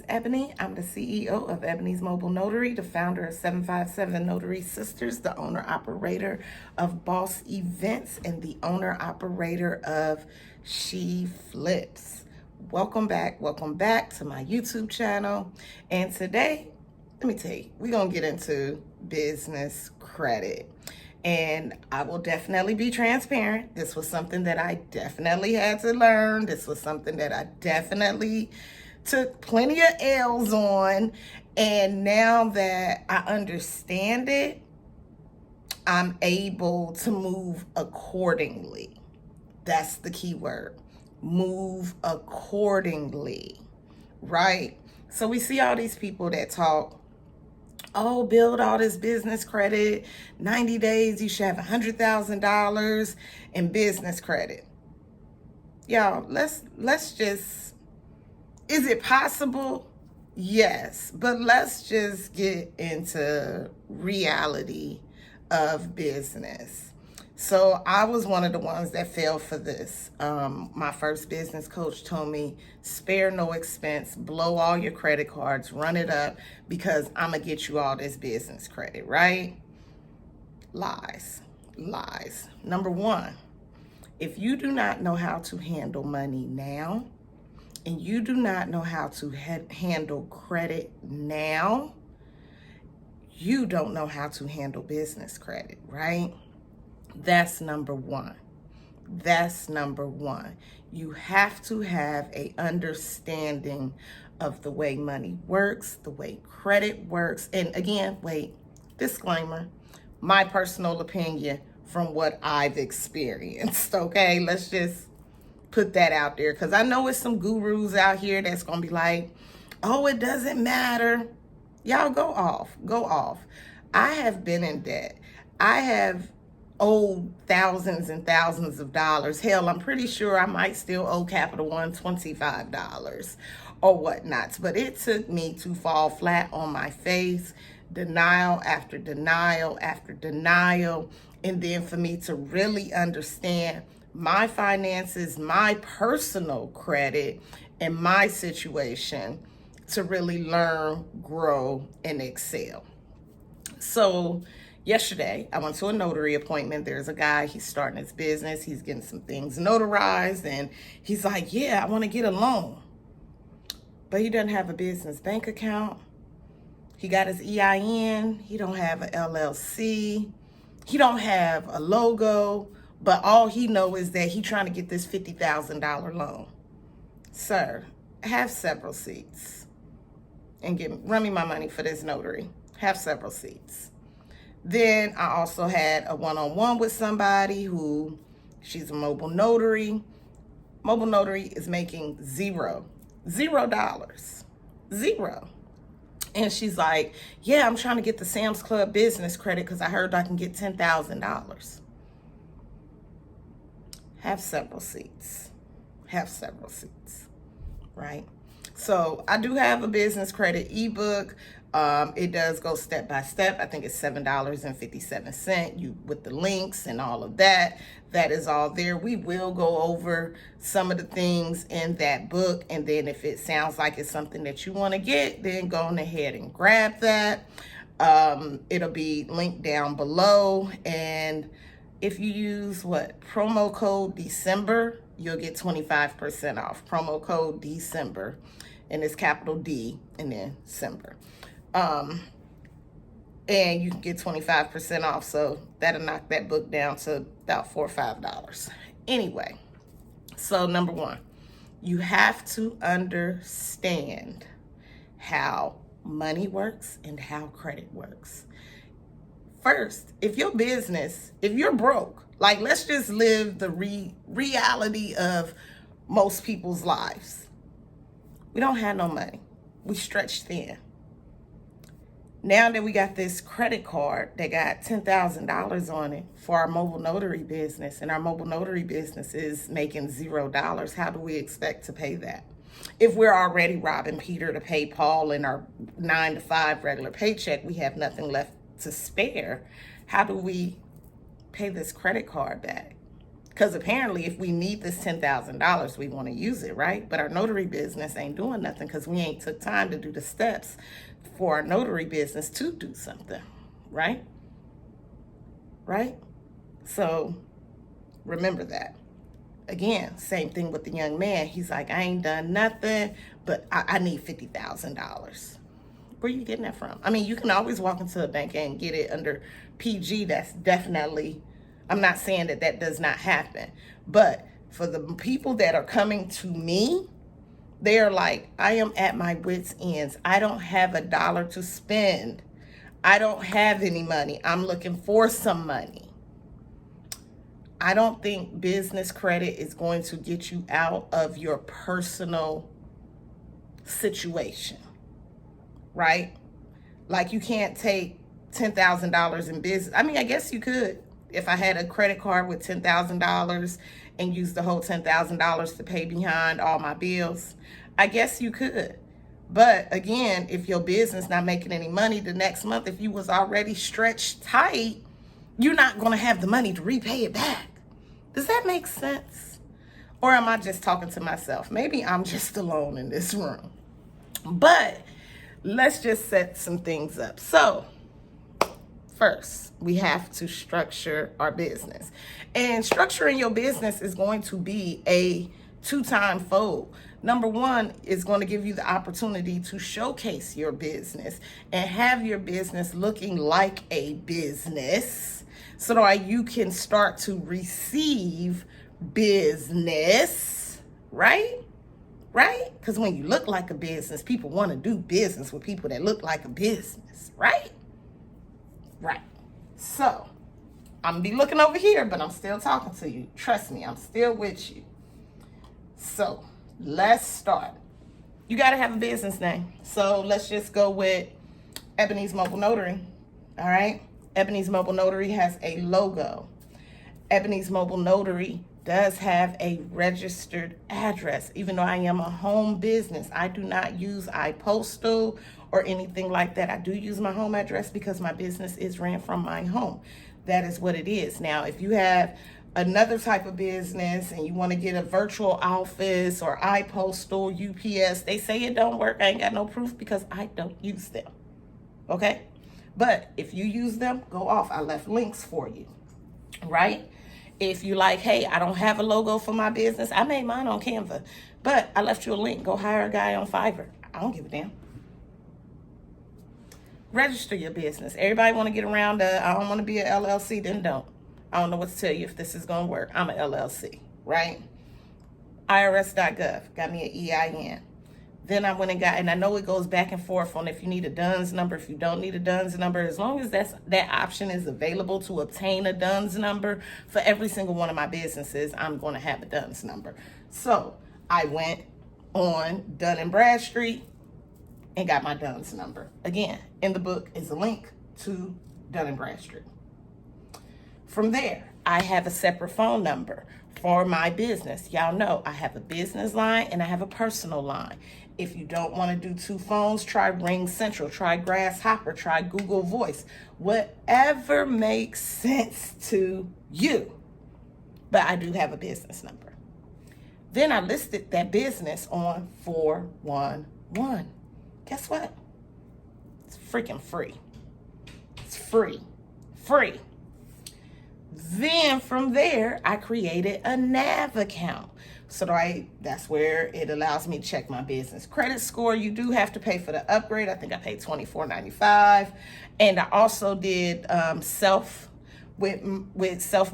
is Ebony. I'm the CEO of Ebony's Mobile Notary, the founder of 757 Notary Sisters, the owner operator of Boss Events, and the owner operator of She Flips. Welcome back to my YouTube channel. And today, let me tell you, we're going to get into business credit. And I will definitely be transparent. This was something that I definitely had to learn. This was something that I definitely took plenty of L's on. And now that I understand it, I'm able to move accordingly. That's the key word. Move accordingly, right? So we see all these people that talk, oh, build all this business credit. 90 days, you should have $100,000 in business credit. Y'all, let's just, is it possible? Yes, but let's just get into reality of business. So I was one of the ones that fell for this. My first business coach told me, spare no expense, blow all your credit cards, run it up, because I'm going to get you all this business credit, right? Lies. Number one, if you do not know how to handle money now, and you do not know how to handle credit now, you don't know how to handle business credit, right? That's number one. You have to have an understanding of the way money works, the way credit works. And again, disclaimer, my personal opinion from what I've experienced, okay? Let's just put that out there, because I know it's some gurus out here that's going to be like, oh, it doesn't matter. Y'all go off. I have been in debt. I have owed thousands and thousands of dollars. Hell, I'm pretty sure I might still owe Capital One $25 or whatnot. But it took me to fall flat on my face, denial after denial after denial, and then for me to really understand my finances, my personal credit, and my situation to really learn, grow, and excel. So yesterday, I went to a notary appointment. There's a guy, he's starting his business. He's getting some things notarized, and he's like, yeah, I want to get a loan. But he doesn't have a business bank account. He got his EIN. He don't have an LLC. He don't have a logo. But all he know is that he trying to get this $50,000 loan. Sir, have several seats and run me my money for this notary. Have several seats. Then I also had a one-on-one with somebody who, she's a mobile notary. Mobile notary is making $0. And she's like, yeah, I'm trying to get the Sam's Club business credit because I heard I can get $10,000. Have several seats, right? So I do have a business credit ebook. It does go step by step. I think it's $7.57. You with the links and all of that. That is all there. We will go over some of the things in that book, and then if it sounds like it's something that you want to get, then go on ahead and grab that. It'll be linked down below, and if you use promo code December, you'll get 25% off. Promo code December, and it's capital D and then December. And you can get 25% off, so that'll knock that book down to about $4 or $5. Anyway, so number one, you have to understand how money works and how credit works. First, if you're broke, let's just live the reality of most people's lives. We don't have no money. We stretched thin. Now that we got this credit card that got $10,000 on it for our mobile notary business, and our mobile notary business is making $0, how do we expect to pay that? If we're already robbing Peter to pay Paul in our 9 to 5 regular paycheck, we have nothing left to spare. How do we pay this credit card back? Because apparently if we need this $10,000, we want to use it, right? But our notary business ain't doing nothing because we ain't took time to do the steps for our notary business to do something, right? Right? So remember that. Again, same thing with the young man. He's like, I ain't done nothing, but I need $50,000. Where are you getting that from? I mean, you can always walk into a bank and get it under PG. That's definitely, I'm not saying that that does not happen. But for the people that are coming to me, they're like, I am at my wit's ends. I don't have a dollar to spend. I don't have any money. I'm looking for some money. I don't think business credit is going to get you out of your personal situation, right? Like you can't take $10,000 in business. I mean, I guess you could. If I had a credit card with $10,000 and used the whole $10,000 to pay behind all my bills, I guess you could. But again, if your business not making any money the next month, if you was already stretched tight, you're not going to have the money to repay it back. Does that make sense? Or am I just talking to myself? Maybe I'm just alone in this room. But let's just set some things up. So first, we have to structure our business. And structuring your business is going to be a two-time fold. Number one is going to give you the opportunity to showcase your business and have your business looking like a business so that you can start to receive business, right? Right? Because when you look like a business, people want to do business with people that look like a business, right? Right. So, I'm going to be looking over here, but I'm still talking to you. Trust me, I'm still with you. So, let's start. You got to have a business name. So, let's just go with Ebony's Mobile Notary. All right? Ebony's Mobile Notary has a logo. Ebony's Mobile Notary does have a registered address. Even though I am a home business, I do not use iPostal or anything like that. I do use my home address because my business is ran from my home. That is what it is. Now, if you have another type of business and you want to get a virtual office or iPostal, UPS, they say it don't work. I ain't got no proof because I don't use them. Okay? But if you use them, go off. I left links for you, right? If you like, hey, I don't have a logo for my business. I made mine on Canva, but I left you a link. Go hire a guy on Fiverr. I don't give a damn. Register your business. Everybody want to get around I don't want to be an LLC, then don't. I don't know what to tell you if this is going to work. I'm an LLC, right? IRS.gov got me an EIN. Then I went and got, and I know it goes back and forth on if you need a DUNS number, if you don't need a DUNS number, as long as that option is available to obtain a DUNS number for every single one of my businesses, I'm going to have a DUNS number. So I went on Dun & Bradstreet and got my DUNS number. Again, in the book is a link to Dun & Bradstreet. From there, I have a separate phone number for my business. Y'all know I have a business line and I have a personal line. If you don't want to do two phones, try Ring Central, try Grasshopper, try Google Voice, whatever makes sense to you. But I do have a business number. Then I listed that business on 411. Guess what? It's freaking free. It's free. Free. Then from there, I created a NAV account. So that's where it allows me to check my business credit score. You do have to pay for the upgrade. I think I paid $24.95. And I also did self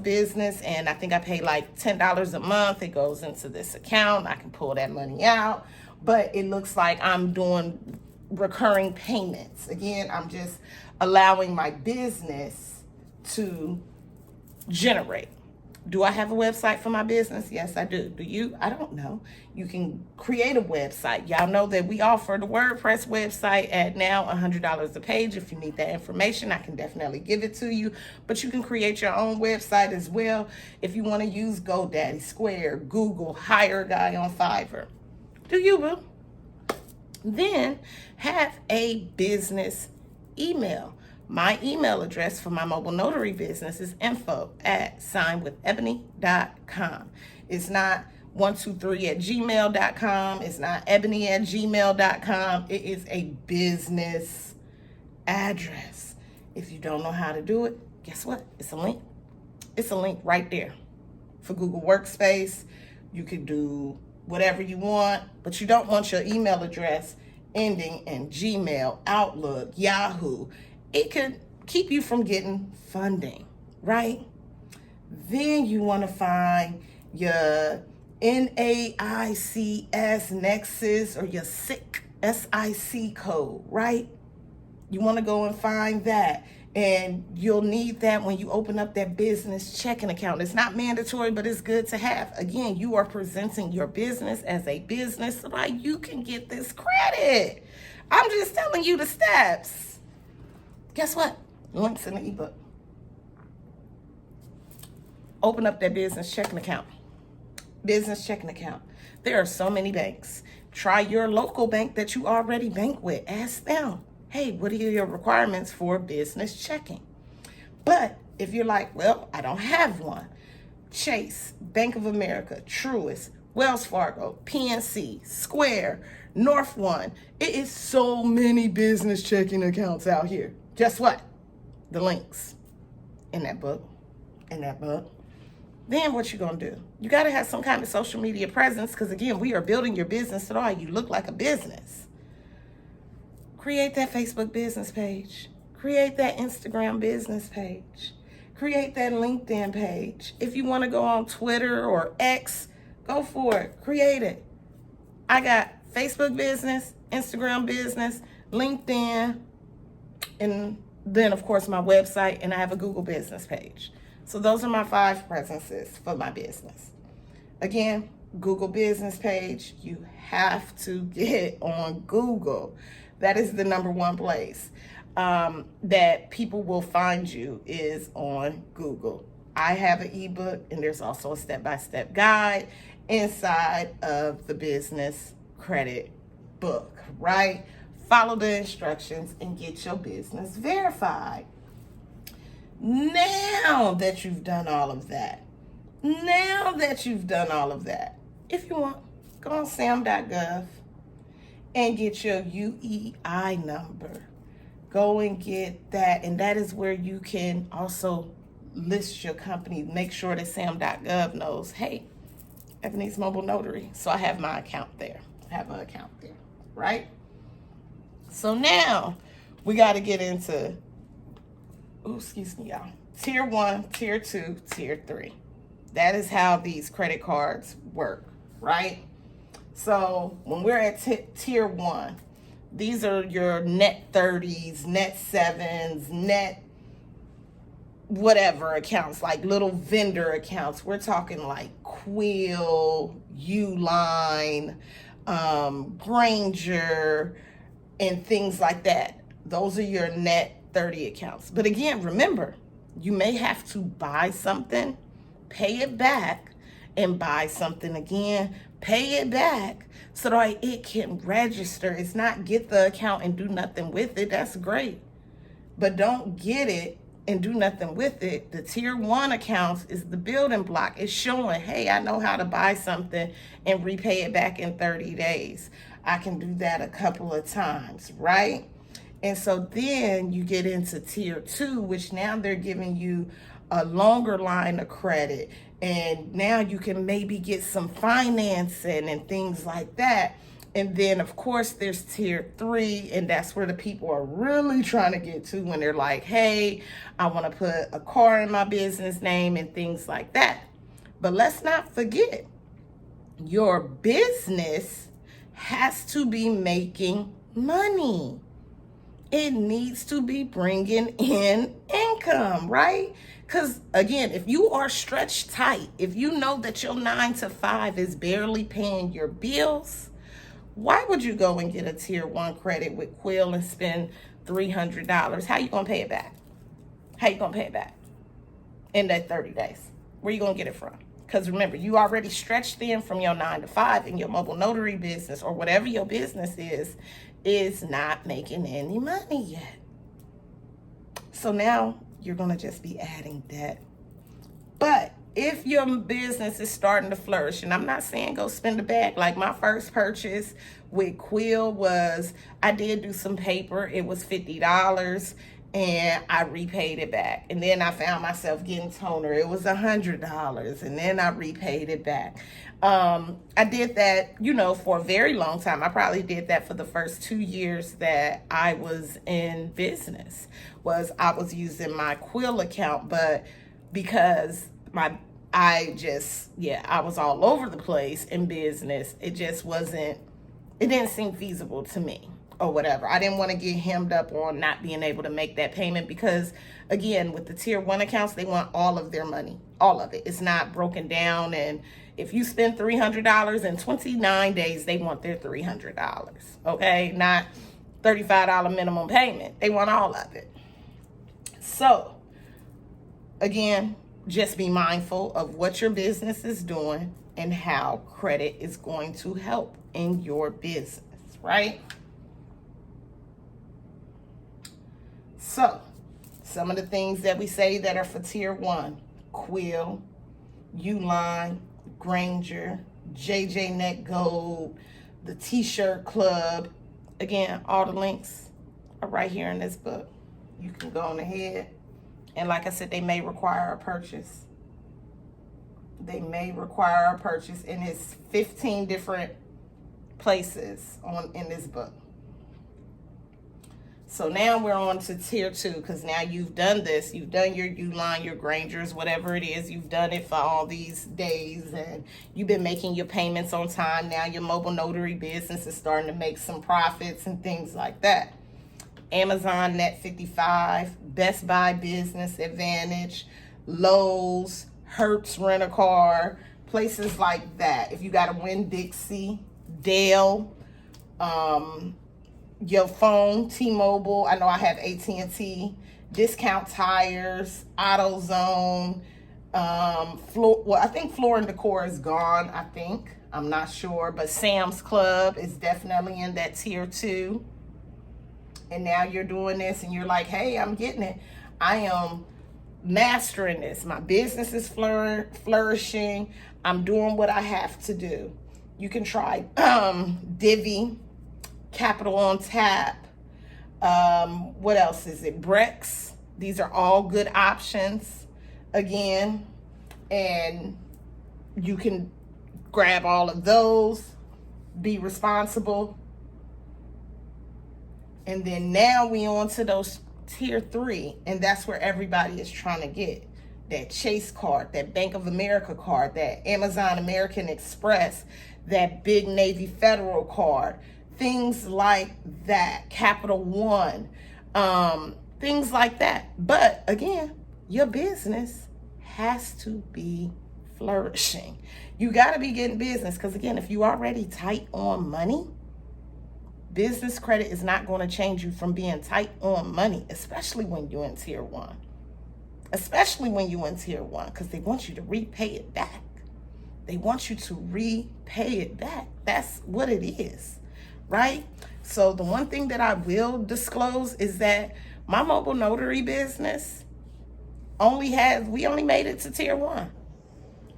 business, and I think I paid like $10 a month. It goes into this account. I can pull that money out. But it looks like I'm doing recurring payments. Again, I'm just allowing my business to generate. Do I have a website for my business? Yes, I do. Do you? I don't know. You can create a website. Y'all know that we offer the WordPress website at now $100 a page. If you need that information, I can definitely give it to you. But you can create your own website as well. If you want to use GoDaddy, Square, Google, hire a guy on Fiverr. Do you, boo? Then have a business email. My email address for my mobile notary business is info@signwithebony.com. It's not 123@gmail.com. It's not ebony@gmail.com. It is a business address. If you don't know how to do it, guess what? It's a link. It's a link right there. For Google Workspace, you can do whatever you want, but you don't want your email address ending in Gmail, Outlook, Yahoo. It could keep you from getting funding, right? Then you want to find your NAICS Nexus or your SIC code, right? You want to go and find that. And you'll need that when you open up that business checking account. It's not mandatory, but it's good to have. Again, you are presenting your business as a business so that you can get this credit. I'm just telling you the steps. Guess what? Links in the ebook. Open up that business checking account. Business checking account. There are so many banks. Try your local bank that you already bank with. Ask them, hey, what are your requirements for business checking? But if you're like, well, I don't have one, Chase, Bank of America, Truist, Wells Fargo, PNC, Square, North One, it is so many business checking accounts out here. Guess what? The links in that book, Then what you gonna do? You gotta have some kind of social media presence because again, we are building your business so that you look like a business. Create that Facebook business page. Create that Instagram business page. Create that LinkedIn page. If you want to go on Twitter or X, go for it. Create it. I got Facebook business, Instagram business, LinkedIn, and then of course my website, and I have a Google business page. So those are my 5 presences for my business. Again, Google business page, you have to get on Google. That is the #1 place that people will find you is on Google. I have an ebook and there's also a step-by-step guide inside of the business credit book, right? Follow the instructions and get your business verified. Now that you've done all of that, if you want, go on sam.gov and get your UEI number. Go and get that, and that is where you can also list your company. Make sure that sam.gov knows, hey, Ebony's Mobile Notary. So I have my account there. Right? So now we got to get into, excuse me, y'all. Tier 1, Tier 2, Tier 3. That is how these credit cards work, right? So when we're at Tier 1, these are your net 30s, net 7s, net whatever accounts, like little vendor accounts. We're talking like Quill, Uline, Granger, and things like that. Those are your net 30 accounts. But again, remember, you may have to buy something, pay it back, and buy something again, pay it back, so that it can register. It's not get the account and do nothing with it. That's great. But don't get it and do nothing with it. The Tier 1 accounts is the building block. It's showing, hey, I know how to buy something and repay it back in 30 days. I can do that a couple of times, right? And so then you get into Tier 2, which now they're giving you a longer line of credit. And now you can maybe get some financing and things like that. And then, of course, there's Tier 3, and that's where the people are really trying to get to when they're like, hey, I want to put a car in my business name and things like that. But let's not forget, your business has to be making money. It needs to be bringing in income, right? Because again, if you are stretched tight, if you know that your 9 to 5 is barely paying your bills, why would you go and get a Tier 1 credit with Quill and spend $300? How you going to pay it back? In that 30 days? Where you going to get it from? Because remember, you already stretched thin from your 9 to 5, and your mobile notary business or whatever your business is not making any money yet. So now you're going to just be adding debt. But if your business is starting to flourish, and I'm not saying go spend a bag, like my first purchase with Quill was, I did do some paper, it was $50, and I repaid it back. And then I found myself getting toner, it was $100, and then I repaid it back. I did that, for a very long time. I probably did that for the first 2 years that I was in business, I was using my Quill account, but because I was all over the place in business, it didn't seem feasible to me or whatever. I didn't want to get hemmed up on not being able to make that payment because, again, with the tier 1 accounts, they want all of their money, all of it. It's not broken down, and if you spend $300 in 29 days, they want their $300, okay? Not $35 minimum payment. They want all of it. So, again, just be mindful of what your business is doing and how credit is going to help in your business, right? So, some of the things that we say that are for tier 1, Quill, Uline, Granger, JJ Net Gold, the T-Shirt Club. Again, all the links are right here in this book. You can go on ahead. And like I said, they may require a purchase. They may require a purchase, and it's 15 different places in this book. So now we're on to tier 2, because now you've done this. You've done your Uline, your Grangers, whatever it is. You've done it for all these days, and you've been making your payments on time. Now your mobile notary business is starting to make some profits and things like that. Amazon Net 55, Best Buy Business Advantage, Lowe's, Hertz Rent-A-Car, places like that. If you got a Winn-Dixie, Dell, your phone, T-Mobile. I know I have AT&T, Discount Tires, AutoZone. I think Floor and Decor is gone. I'm not sure, but Sam's Club is definitely in that tier 2. And now you're doing this, and you're like, hey, I'm getting it. I am mastering this. My business is flourishing. I'm doing what I have to do. You can try Divvy, Capital on Tap. What else is it? Brex. These are all good options, again. And you can grab all of those. Be responsible. And then now we on to those tier 3, and that's where everybody is trying to get. That Chase card, that Bank of America card, that Amazon American Express, that Big Navy Federal card, things like that, Capital One, things like that. But again, your business has to be flourishing. You got to be getting business, because again, if you already tight on money, business credit is not going to change you from being tight on money, especially when you're in tier 1. Especially when you're in tier 1, because they want you to repay it back. They want you to repay it back. That's what it is, right? So the one thing that I will disclose is that my mobile notary business we only made it to tier 1.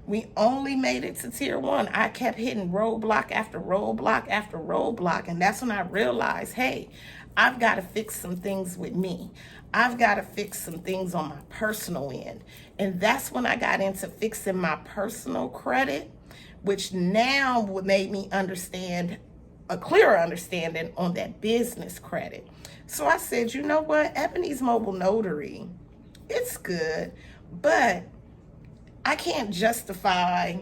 We only made it to tier 1. I kept hitting roadblock after roadblock after roadblock. And that's when I realized, hey, I've got to fix some things with me. I've got to fix some things on my personal end. And that's when I got into fixing my personal credit, which now made me understand a clearer understanding on that business credit. So I said, you know what? Ebony's Mobile Notary, it's good, but I can't justify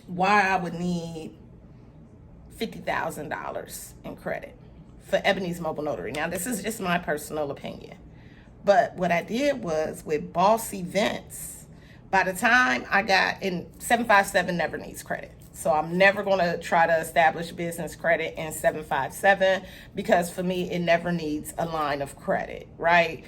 why I would need $50,000 in credit for Ebony's Mobile Notary. Now, this is just my personal opinion. But what I did was with Boss Events, by the time I got in 757 never needs credit. So I'm never going to try to establish business credit in 757 because for me, it never needs a line of credit, right?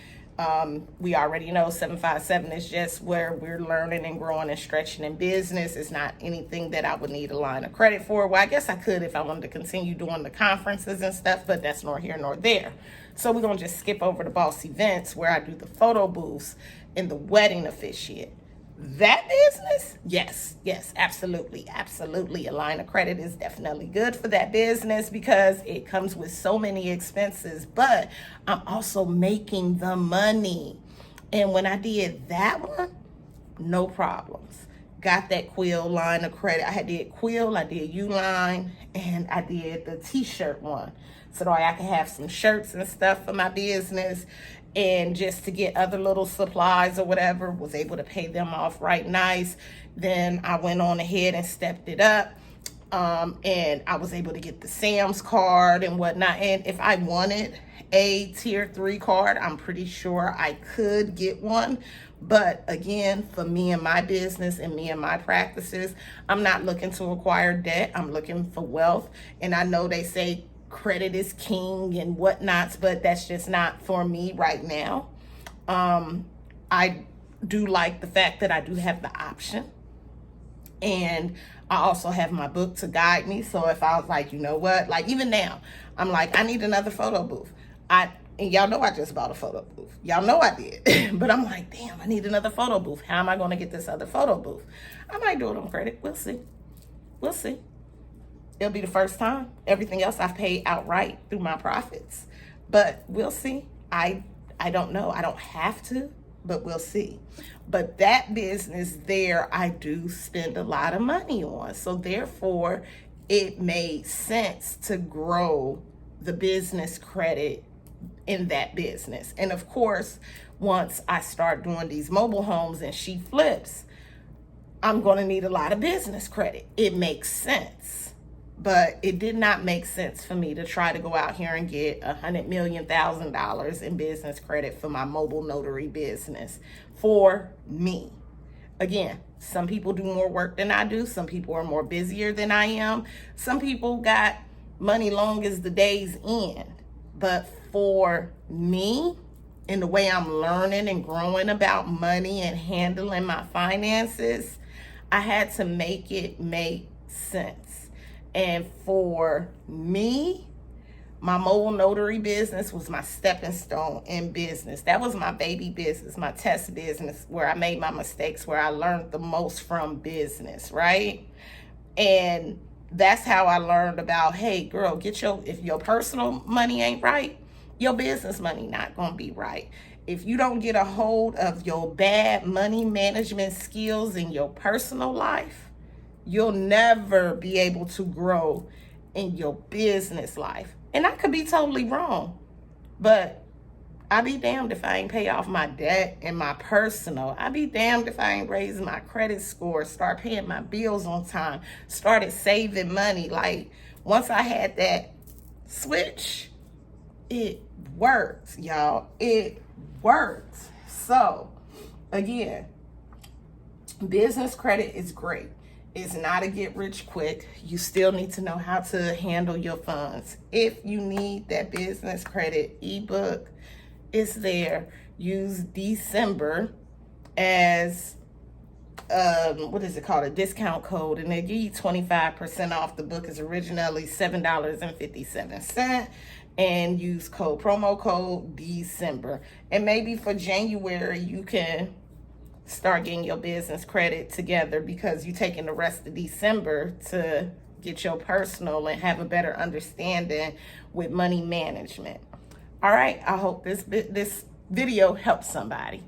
We already know 757 is just where we're learning and growing and stretching in business. It's not anything that I would need a line of credit for. Well, I guess I could if I wanted to continue doing the conferences and stuff, but that's nor here nor there. So we're going to just skip over to Boss Events, where I do the photo booths and the wedding officiate. That business? Yes, absolutely. A line of credit is definitely good for that business because it comes with so many expenses, but I'm also making the money. And when I did that one, no problems. Got that Quill line of credit. I did Quill, I did Uline, and I did the t-shirt one. So that I can have some shirts and stuff for my business, and just to get other little supplies or whatever, was able to pay them off right nice. Then I went on ahead and stepped it up. And I was able to get the Sam's card and whatnot. And if I wanted a tier 3 card, I'm pretty sure I could get one. But again, for me and my business and me and my practices, I'm not looking to acquire debt. I'm looking for wealth. And I know they say credit is king and whatnots, but that's just not for me right now. I do like the fact that I do have the option, and I also have my book to guide me. So if I was like, you know what, like even now, I'm like, I need another photo booth. And y'all know I just bought a photo booth. Y'all know I did. But I'm like, damn, I need another photo booth. How am I going to get this other photo booth? I might do it on credit. We'll see. It'll be the first time. Everything else I've paid outright through my profits. But we'll see. I don't know. I don't have to, but we'll see. But that business there, I do spend a lot of money on. So therefore, it made sense to grow the business credit in that business. And of course, once I start doing these mobile homes and she flips, I'm going to need a lot of business credit. It makes sense. But it did not make sense for me to try to go out here and get $100 million in business credit for my mobile notary business for me. Again, some people do more work than I do. Some people are more busier than I am. Some people got money long as the day's end. But for me, in the way I'm learning and growing about money and handling my finances, I had to make it make sense. And for me, my mobile notary business was my stepping stone in business. That was my baby business, my test business, where I made my mistakes, where I learned the most from business, right? And that's how I learned about, hey, girl, if your personal money ain't right, your business money not gonna be right. If you don't get a hold of your bad money management skills in your personal life, you'll never be able to grow in your business life. And I could be totally wrong, but I be damned if I ain't pay off my debt and my personal. I be damned if I ain't raise my credit score, start paying my bills on time, started saving money. Like, once I had that switch, it worked, y'all. It worked. So, again, business credit is great. It's not a get rich quick. You still need to know how to handle your funds. If you need that business credit ebook, it's there. Use December as a discount code, and they give you 25% off. The book is originally $7.57, and use promo code December. And maybe for January you can start getting your business credit together, because you're taking the rest of December to get your personal and have a better understanding with money management. All right, I hope this video helps somebody.